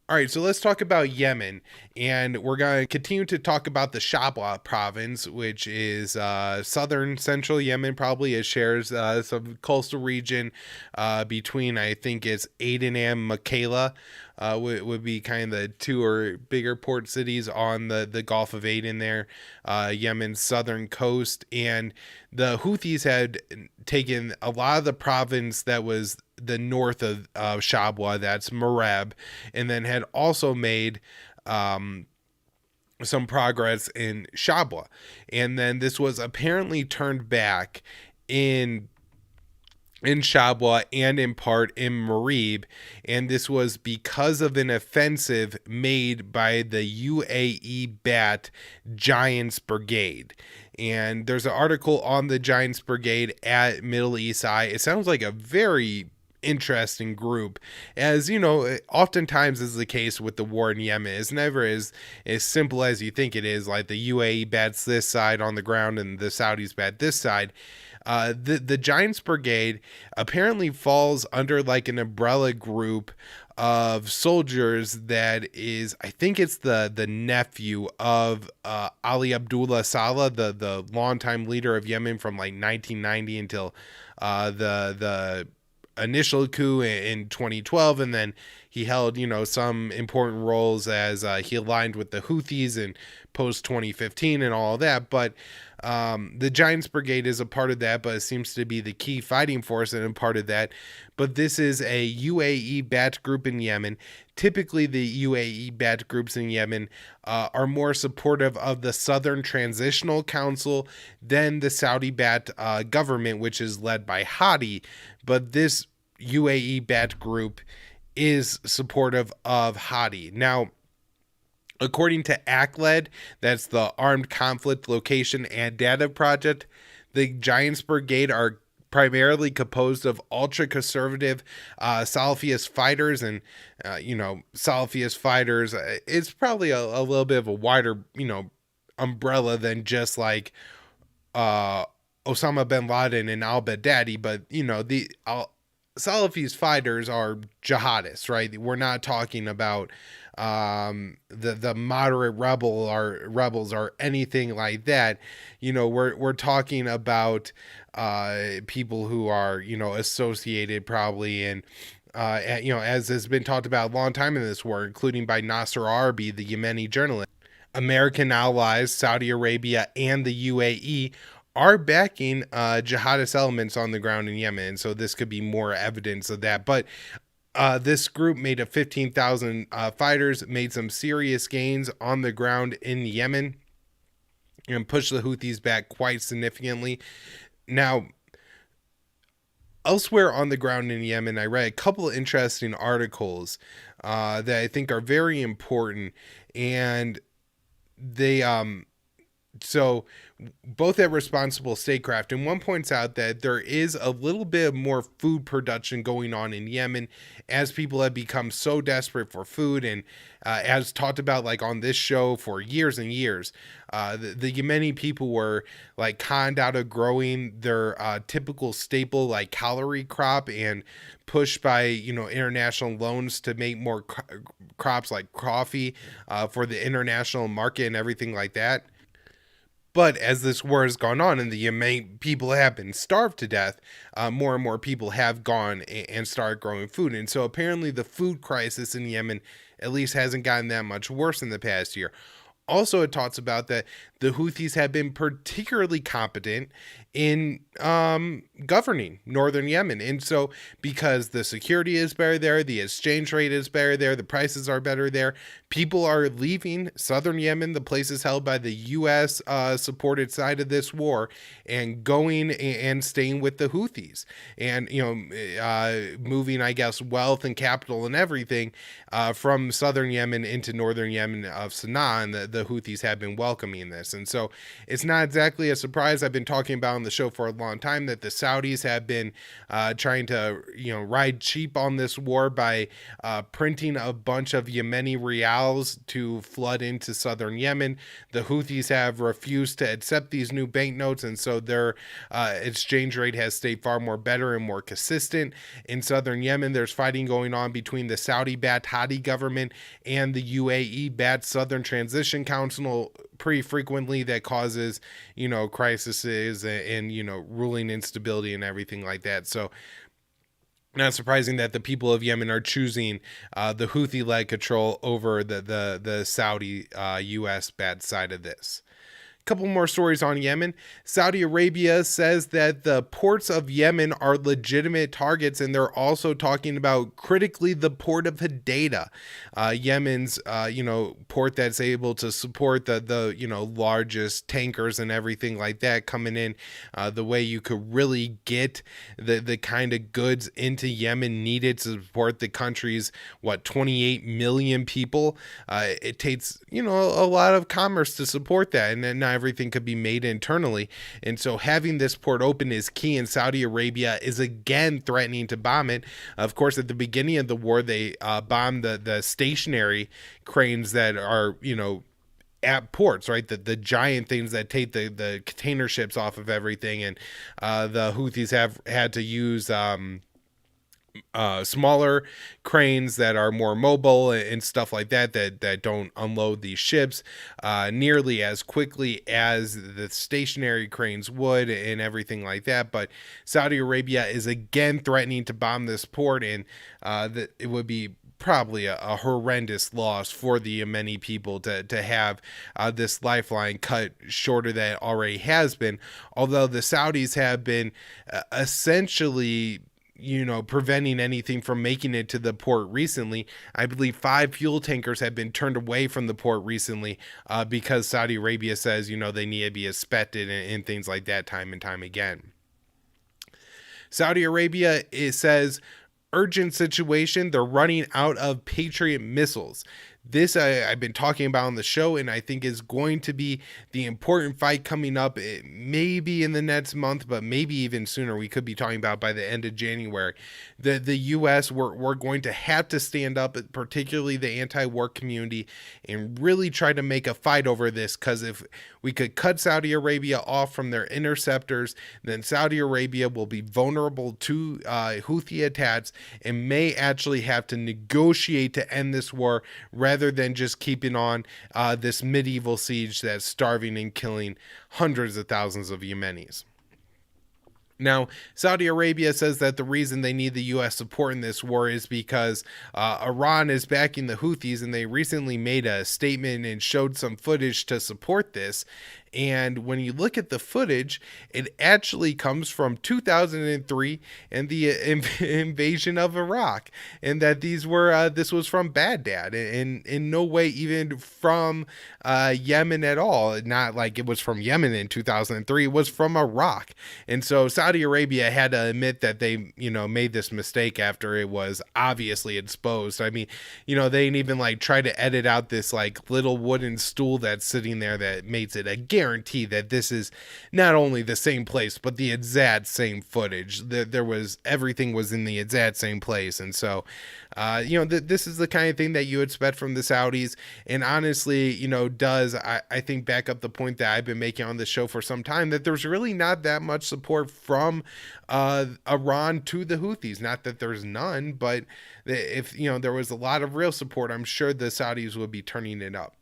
All right, so let's talk about Yemen, and we're going to continue to talk about the Shabwah province, which is southern central Yemen. Probably it shares some coastal region between, I think it's Aden and Makala. Would be kind of the two or bigger port cities on the Gulf of Aden there, Yemen's southern coast. And the Houthis had taken a lot of the province that was the north of Shabwa, that's Mareb, and then had also made some progress in Shabwa. And then this was apparently turned back in Shabwa and in part in Maarib, and this was because of an offensive made by the UAE Bat Giants Brigade. And there's an article on the Giants Brigade at Middle East Eye. It sounds like a very interesting group, as you know, oftentimes is the case with the war in Yemen. It's never as simple as you think it is, like the UAE bats this side on the ground and the Saudis bat this side. The Giants Brigade apparently falls under like an umbrella group of soldiers that is, I think it's the nephew of Ali Abdullah Saleh, the longtime leader of Yemen from like 1990 until the initial coup in 2012, and then he held some important roles as he aligned with the Houthis in post 2015 and all of that. But the Giants Brigade is a part of that, but it seems to be the key fighting force and a part of that. But this is a UAE bat group in Yemen. Typically, the UAE bat groups in Yemen are more supportive of the Southern Transitional Council than the Saudi bat government, which is led by Hadi. But this UAE bat group is supportive of Hadi. Now, according to ACLED, that's the Armed Conflict Location and Data Project, the Giants Brigade are primarily composed of ultra-conservative Salafist fighters. And, Salafist fighters, it's probably a little bit of a wider, umbrella than just like Osama bin Laden and al-Baghdadi. But, the Salafist fighters are jihadists, right? We're not talking about the moderate rebels or anything like that. We're talking about people who are associated probably and as has been talked about a long time in this war, including by Nasser Arabi, the Yemeni journalist. American allies, Saudi Arabia and the UAE, are backing jihadist elements on the ground in Yemen. And so this could be more evidence of that. But this group made up 15,000 fighters, made some serious gains on the ground in Yemen, and pushed the Houthis back quite significantly. Now, elsewhere on the ground in Yemen, I read a couple of interesting articles that I think are very important. And they so both at Responsible Statecraft, and one points out that there is a little bit more food production going on in Yemen as people have become so desperate for food. And as talked about like on this show for years and years, the Yemeni people were like conned out of growing their typical staple like calorie crop and pushed by international loans to make more crops like coffee for the international market and everything like that. But as this war has gone on and the Yemeni people have been starved to death, more and more people have gone and started growing food. And so apparently the food crisis in Yemen at least hasn't gotten that much worse in the past year. Also, it talks about that the Houthis have been particularly competent in governing northern Yemen. And so because the security is better there, the exchange rate is better there, the prices are better there, people are leaving southern Yemen, the places held by the U.S. Supported side of this war, and going and staying with the Houthis. And, moving, I guess, wealth and capital and everything from southern Yemen into northern Yemen of Sana'a. And the Houthis have been welcoming this. this. And so it's not exactly a surprise. I've been talking about on the show for a long time that the Saudis have been trying to, ride cheap on this war by printing a bunch of Yemeni rials to flood into southern Yemen. The Houthis have refused to accept these new banknotes, and so their exchange rate has stayed far more better and more consistent. In southern Yemen, there's fighting going on between the Saudi-backed Houthi government and the UAE-backed Southern Transition Council pretty frequently, that causes, crises and ruling instability and everything like that. So not surprising that the people of Yemen are choosing the Houthi-led control over the Saudi U.S. bad side of this. Couple more stories on Yemen. Saudi Arabia says that the ports of Yemen are legitimate targets, and they're also talking about critically the port of Hodeidah, Yemen's port that's able to support the largest tankers and everything like that coming in. The way you could really get the kind of goods into Yemen needed to support the country's 28 million people. It takes a lot of commerce to support that, and then everything could be made internally. And so having this port open is key, and Saudi Arabia is again threatening to bomb it. Of course, at the beginning of the war, they bombed the stationary cranes that are, at ports, right? The giant things that take the container ships off of everything. And the Houthis have had to use smaller cranes that are more mobile and stuff like that don't unload these ships nearly as quickly as the stationary cranes would and everything like that. But Saudi Arabia is again threatening to bomb this port, and that it would be probably a horrendous loss for the Yemeni people to have this lifeline cut shorter than it already has been. Although the Saudis have been essentially preventing anything from making it to the port recently. I believe 5 fuel tankers have been turned away from the port recently because Saudi Arabia says, they need to be inspected and things like that time and time again. Saudi Arabia, it says, urgent situation. They're running out of Patriot missiles. This I've been talking about on the show, and I think is going to be the important fight coming up, maybe in the next month, but maybe even sooner. We could be talking about by the end of January. The U.S., we're going to have to stand up, particularly the anti-war community, and really try to make a fight over this, because if we could cut Saudi Arabia off from their interceptors, then Saudi Arabia will be vulnerable to Houthi attacks and may actually have to negotiate to end this war rather than just keeping on this medieval siege that's starving and killing hundreds of thousands of Yemenis. Now, Saudi Arabia says that the reason they need the U.S. support in this war is because Iran is backing the Houthis, and they recently made a statement and showed some footage to support this. And when you look at the footage, it actually comes from 2003 and the invasion of Iraq, and that this was from Baghdad, and in no way even from Yemen at all. Not like it was from Yemen in 2003, it was from Iraq. And so Saudi Arabia had to admit that they, made this mistake after it was obviously exposed. I mean, they didn't even try to edit out this little wooden stool that's sitting there that makes it a guarantee that this is not only the same place but the exact same footage. Everything was in the exact same place. And so this is the kind of thing that you expect from the Saudis, and honestly does I think back up the point that I've been making on the show for some time, that there's really not that much support from Iran to the Houthis. Not that there's none, but if there was a lot of real support, I'm sure the Saudis would be turning it up.